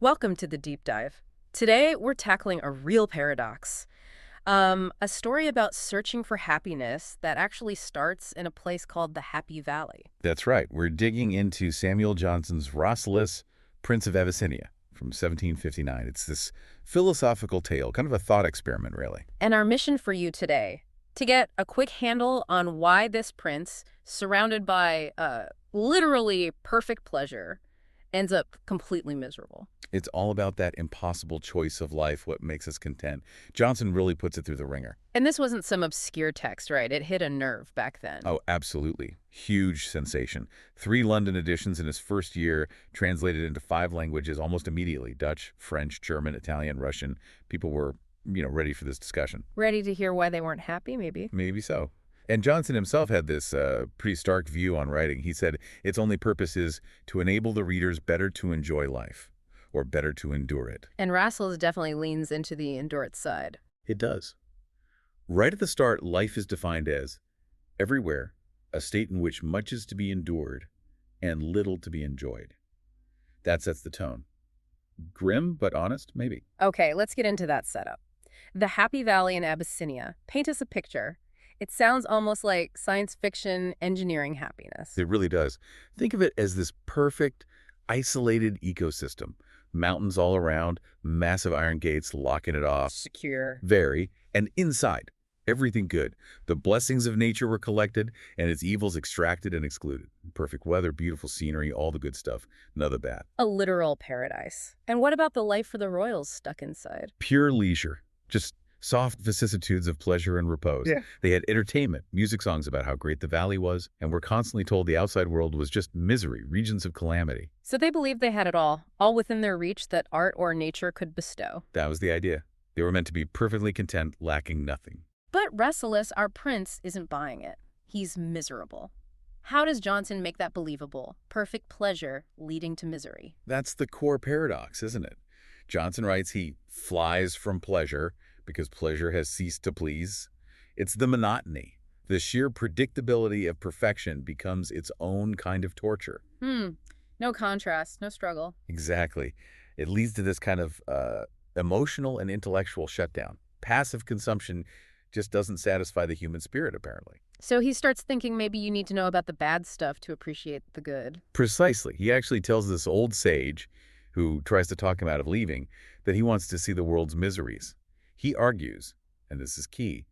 Welcome to the deep dive. Today, we're tackling a real paradox. A story about searching for happiness that actually starts in a place called the Happy Valley. That's right. We're digging into Samuel Johnson's Rasselas, Prince of Abissinia from 1759. It's this philosophical tale, kind of a thought experiment, really. And our mission for you today, to get a quick handle on why this prince, surrounded by literally perfect pleasure, ends up completely miserable. It's all about that impossible choice of life, what makes us content. Johnson really puts it through the ringer. And this wasn't some obscure text, right? It hit a nerve back then. Oh, absolutely. Huge sensation. 3 London editions in his first year, translated into 5 languages almost immediately. Dutch, French, German, Italian, Russian. People were, ready for this discussion. Ready to hear why they weren't happy, maybe? Maybe so. And Johnson himself had this pretty stark view on writing. He said its only purpose is to enable the readers better to enjoy life, or better to endure it. And Rasselas definitely leans into the endurance side. It does. Right at the start, life is defined as everywhere, a state in which much is to be endured and little to be enjoyed. That sets the tone. Grim, but honest, maybe. Okay, let's get into that setup. The Happy Valley in Abyssinia. Paint us a picture. It sounds almost like science fiction engineering happiness. It really does. Think of it as this perfect, isolated ecosystem. Mountains all around, massive iron gates locking it off. Secure. Very. And inside, everything good. The blessings of nature were collected, and its evils extracted and excluded. Perfect weather, beautiful scenery, all the good stuff. None of the bad. A literal paradise. And what about the life for the royals stuck inside? Pure leisure. Just soft vicissitudes of pleasure and repose. Yeah. They had entertainment, music songs about how great the valley was, and were constantly told the outside world was just misery, regions of calamity. So they believed they had it all within their reach that art or nature could bestow. That was the idea. They were meant to be perfectly content, lacking nothing. But Rasselas, our prince, isn't buying it. He's miserable. How does Johnson make that believable? Perfect pleasure leading to misery. That's the core paradox, isn't it? Johnson writes he flies from pleasure because pleasure has ceased to please. It's the monotony. The sheer predictability of perfection becomes its own kind of torture. No contrast, no struggle. Exactly. It leads to this kind of emotional and intellectual shutdown. Passive consumption just doesn't satisfy the human spirit, apparently. So he starts thinking maybe you need to know about the bad stuff to appreciate the good. Precisely. He actually tells this old sage, who tries to talk him out of leaving, that he wants to see the world's miseries. He argues, and this is key,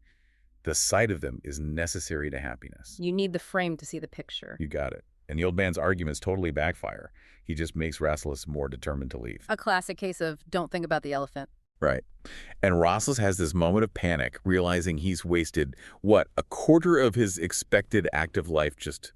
the sight of them is necessary to happiness. You need the frame to see the picture. You got it. And the old man's arguments totally backfire. He just makes Rasselas more determined to leave. A classic case of don't think about the elephant. Right. And Rasselas has this moment of panic, realizing he's wasted, a quarter of his expected active life just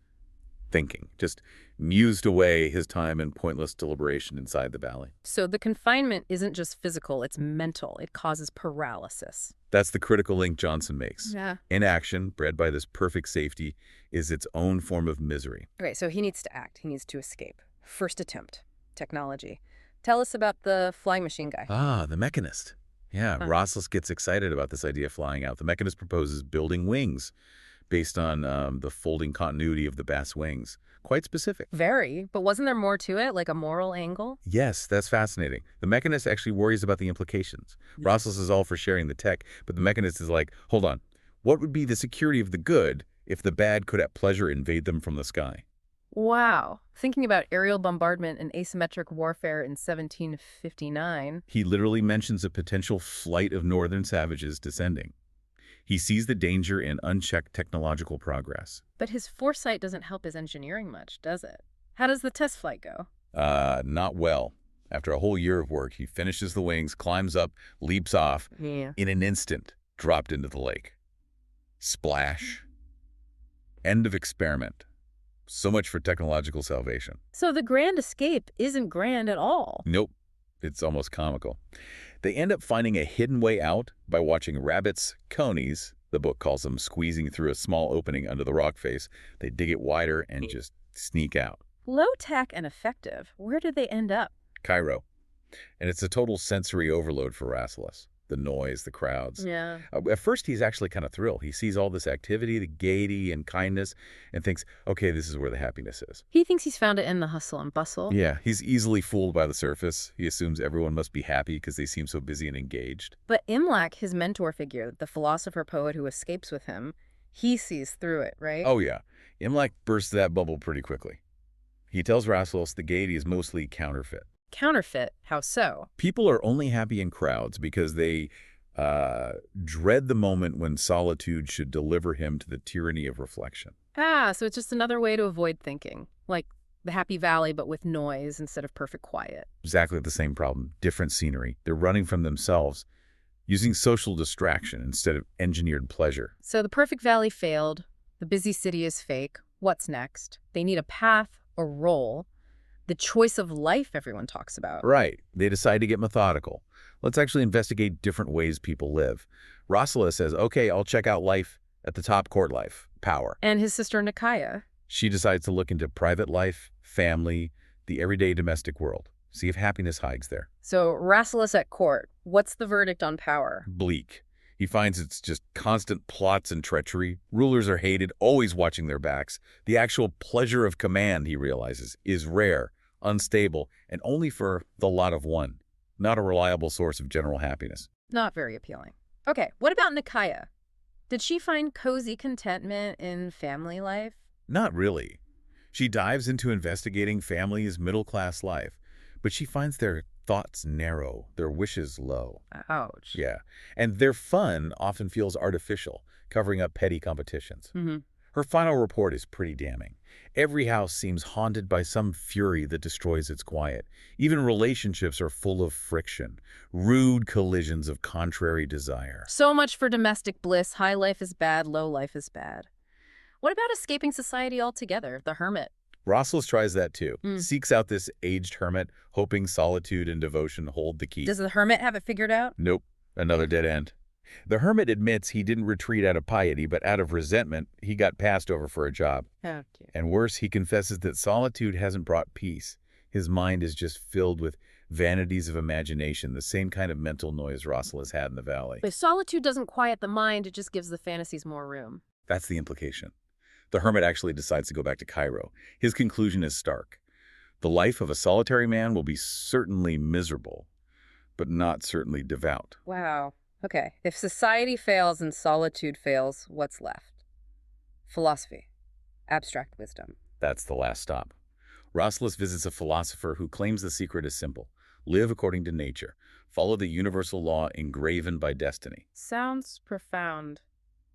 thinking, just mused away his time in pointless deliberation inside the valley. So the confinement isn't just physical, it's mental. It causes paralysis. That's the critical link Johnson makes. Yeah. Inaction, bred by this perfect safety, is its own form of misery. Okay, so he needs to act. He needs to escape. First attempt. Technology. Tell us about the flying machine guy. Ah, the mechanist. Yeah, Rasselas gets excited about this idea of flying out. The mechanist proposes building wings based on the folding continuity of the bat's wings. Quite specific. Very, but wasn't there more to it, like a moral angle? Yes, that's fascinating. The mechanist actually worries about the implications. Rasselas is all for sharing the tech, but the mechanist is like, hold on, what would be the security of the good if the bad could at pleasure invade them from the sky? Wow. Thinking about aerial bombardment and asymmetric warfare in 1759. He literally mentions a potential flight of northern savages descending. He sees the danger in unchecked technological progress. But his foresight doesn't help his engineering much, does it? How does the test flight go? Not well. After a whole year of work, he finishes the wings, climbs up, leaps off. Yeah. In an instant, dropped into the lake. Splash. End of experiment. So much for technological salvation. So the grand escape isn't grand at all. Nope. It's almost comical. They end up finding a hidden way out by watching rabbits, conies, the book calls them, squeezing through a small opening under the rock face. They dig it wider and just sneak out. Low-tech and effective. Where did they end up? Cairo. And it's a total sensory overload for Rasselas. the noise, the crowds. Yeah. At first, he's actually kind of thrilled. He sees all this activity, the gaiety and kindness, and thinks, okay, this is where the happiness is. He thinks he's found it in the hustle and bustle. Yeah, he's easily fooled by the surface. He assumes everyone must be happy because they seem so busy and engaged. But Imlac, his mentor figure, the philosopher-poet who escapes with him, he sees through it, right? Oh, yeah. Imlac bursts that bubble pretty quickly. He tells Rasselas the gaiety is mostly counterfeit. Counterfeit? How so? People are only happy in crowds because they dread the moment when solitude should deliver him to the tyranny of reflection. Ah, so it's just another way to avoid thinking. Like the Happy Valley, but with noise instead of perfect quiet. Exactly the same problem, different scenery. They're running from themselves, using social distraction instead of engineered pleasure. So the perfect valley failed. The busy city is fake. What's next? They need a path, a role, the choice of life everyone talks about. Right. They decide to get methodical. Let's actually investigate different ways people live. Rasselas says, okay, I'll check out life at the top court life, power. And his sister Nekayah. She decides to look into private life, family, the everyday domestic world. See if happiness hides there. So Rasselas at court. What's the verdict on power? Bleak. He finds it's just constant plots and treachery. Rulers are hated, always watching their backs. The actual pleasure of command, he realizes, is rare, unstable, and only for the lot of one. Not a reliable source of general happiness. Not very appealing. Okay, what about Nekayah? Did she find cozy contentment in family life? Not really. She dives into investigating family's middle-class life, but she finds their thoughts narrow, their wishes low. Ouch. Yeah, and their fun often feels artificial, covering up petty competitions. Her final report is pretty damning. Every house seems haunted by some fury that destroys its quiet. Even relationships are full of friction, rude collisions of contrary desire. So much for domestic bliss. High life is bad, low life is bad. What about escaping society altogether, the hermit? Rasselas tries that too. Seeks out this aged hermit, hoping solitude and devotion hold the key. Does the hermit have it figured out? Nope. Another dead end. The hermit admits he didn't retreat out of piety, but out of resentment, he got passed over for a job. Oh, dear. And worse, he confesses that solitude hasn't brought peace. His mind is just filled with vanities of imagination, the same kind of mental noise Rasselas had in the valley. If solitude doesn't quiet the mind, it just gives the fantasies more room. That's the implication. The hermit actually decides to go back to Cairo. His conclusion is stark. The life of a solitary man will be certainly miserable, but not certainly devout. Wow. Okay, if society fails and solitude fails, what's left? Philosophy. Abstract wisdom. That's the last stop. Rasselas visits a philosopher who claims the secret is simple. Live according to nature. Follow the universal law engraven by destiny. Sounds profound.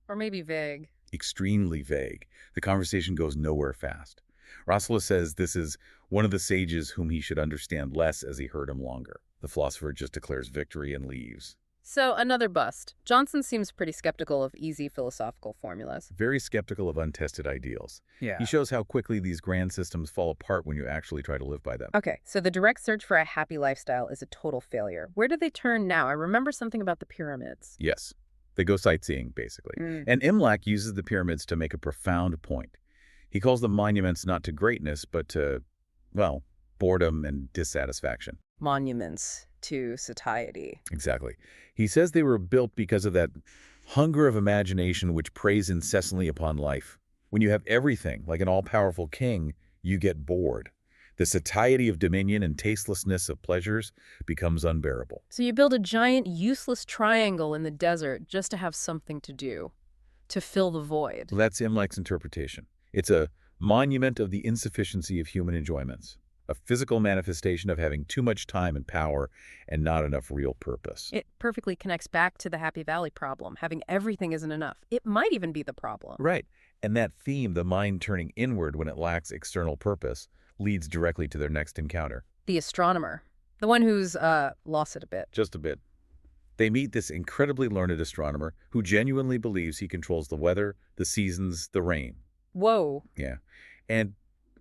Or maybe vague. Extremely vague. The conversation goes nowhere fast. Rasselas says this is one of the sages whom he should understand less as he heard him longer. The philosopher just declares victory and leaves. So, another bust. Johnson seems pretty skeptical of easy philosophical formulas. Very skeptical of untested ideals. Yeah. He shows how quickly these grand systems fall apart when you actually try to live by them. Okay, so the direct search for a happy lifestyle is a total failure. Where do they turn now? I remember something about the pyramids. Yes. They go sightseeing, basically. And Imlac uses the pyramids to make a profound point. He calls them monuments not to greatness, but to, well, boredom and dissatisfaction. Monuments to satiety. Exactly. He says they were built because of that hunger of imagination which preys incessantly upon life. When you have everything, like an all-powerful king, you get bored. The satiety of dominion and tastelessness of pleasures becomes unbearable. So you build a giant, useless triangle in the desert just to have something to do, to fill the void. Well, that's Imlac's interpretation. It's a monument of the insufficiency of human enjoyments, a physical manifestation of having too much time and power and not enough real purpose. It perfectly connects back to the Happy Valley problem. Having everything isn't enough. It might even be the problem. Right. And that theme, the mind turning inward when it lacks external purpose, leads directly to their next encounter. The astronomer. The one who's lost it a bit. Just a bit. They meet this incredibly learned astronomer who genuinely believes he controls the weather, the seasons, the rain. Whoa. Yeah. And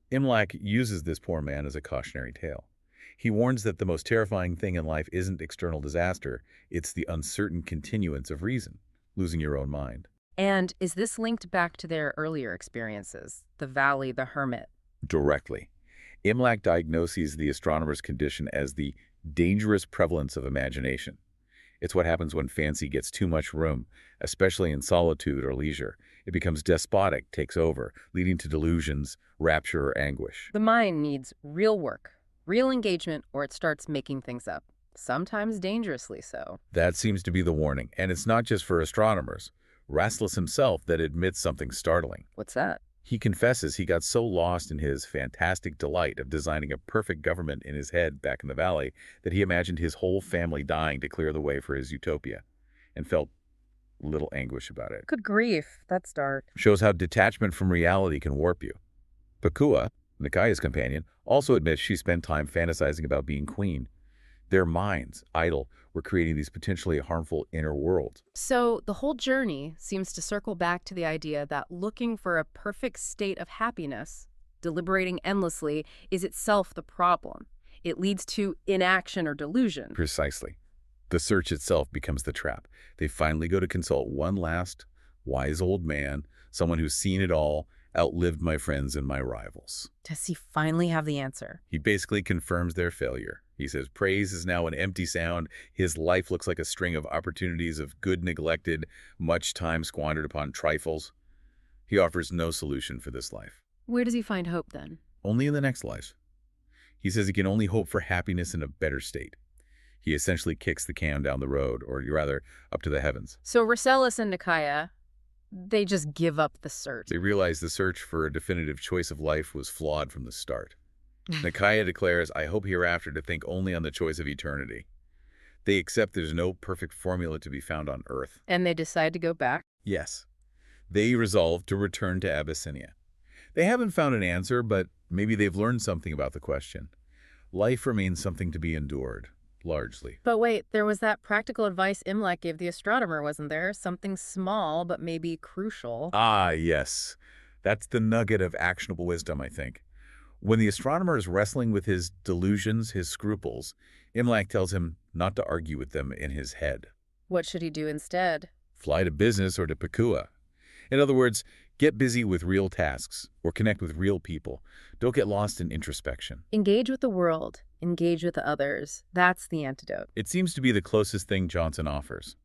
Imlac uses this poor man as a cautionary tale. He warns that the most terrifying thing in life isn't external disaster, it's the uncertain continuance of reason, losing your own mind. And is this linked back to their earlier experiences? The valley, the hermit? Directly. Imlac diagnoses the astronomer's condition as the dangerous prevalence of imagination. It's what happens when fancy gets too much room, especially in solitude or leisure. It becomes despotic, takes over, leading to delusions, rapture, or anguish. The mind needs real work, real engagement, or it starts making things up, sometimes dangerously so. That seems to be the warning, and it's not just for astronomers. Rasselas himself that admits something startling. What's that? He confesses he got so lost in his fantastic delight of designing a perfect government in his head back in the valley that he imagined his whole family dying to clear the way for his utopia, and felt little anguish about it. Good grief, that's dark. Shows how detachment from reality can warp you. Pakua, Nekayah's companion, also admits she spent time fantasizing about being queen. Their minds, idle, were creating these potentially harmful inner worlds. So the whole journey seems to circle back to the idea that looking for a perfect state of happiness, deliberating endlessly, is itself the problem. It leads to inaction or delusion. Precisely. The search itself becomes the trap. They finally go to consult one last, wise old man, someone who's seen it all, outlived my friends and my rivals. Does he finally have the answer? He basically confirms their failure. He says praise is now an empty sound. His life looks like a string of opportunities of good neglected, much time squandered upon trifles. He offers no solution for this life. Where does he find hope then? Only in the next life. He says he can only hope for happiness in a better state. He essentially kicks the can down the road, or rather, up to the heavens. So Rasselas and Nekayah, they just give up the search. They realize the search for a definitive choice of life was flawed from the start. Nekayah declares, I hope hereafter to think only on the choice of eternity. They accept there's no perfect formula to be found on Earth. And they decide to go back? Yes. They resolve to return to Abissinia. They haven't found an answer, but maybe they've learned something about the question. Life remains something to be endured, largely. But wait, there was that practical advice Imlac gave the astronomer, wasn't there? Something small, but maybe crucial. Ah, yes. That's the nugget of actionable wisdom, I think. When the astronomer is wrestling with his delusions, his scruples, Imlac tells him not to argue with them in his head. What should he do instead? Fly to business or to Pakua. In other words, get busy with real tasks or connect with real people. Don't get lost in introspection. Engage with the world. Engage with others. That's the antidote. It seems to be the closest thing Johnson offers.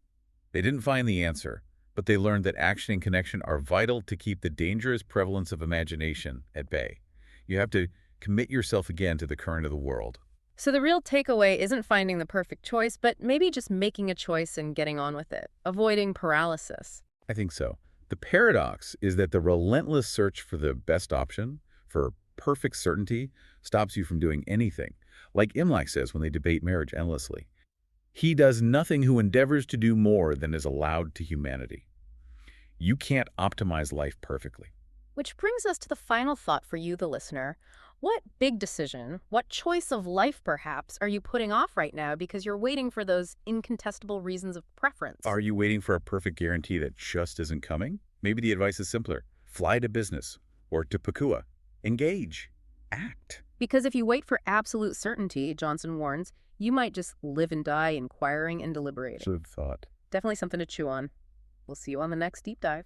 They didn't find the answer, but they learned that action and connection are vital to keep the dangerous prevalence of imagination at bay. You have to commit yourself again to the current of the world. So the real takeaway isn't finding the perfect choice, but maybe just making a choice and getting on with it, avoiding paralysis. I think so. The paradox is that the relentless search for the best option, for perfect certainty, stops you from doing anything. Like Imlac says when they debate marriage endlessly. He does nothing who endeavors to do more than is allowed to humanity. You can't optimize life perfectly. Which brings us to the final thought for you, the listener. What big decision, what choice of life perhaps, are you putting off right now because you're waiting for those incontestable reasons of preference? Are you waiting for a perfect guarantee that just isn't coming? Maybe the advice is simpler. Fly to business or to Pakua. Engage. Act. Because if you wait for absolute certainty, Johnson warns, you might just live and die inquiring and deliberating. Should have thought. Definitely something to chew on. We'll see you on the next deep dive.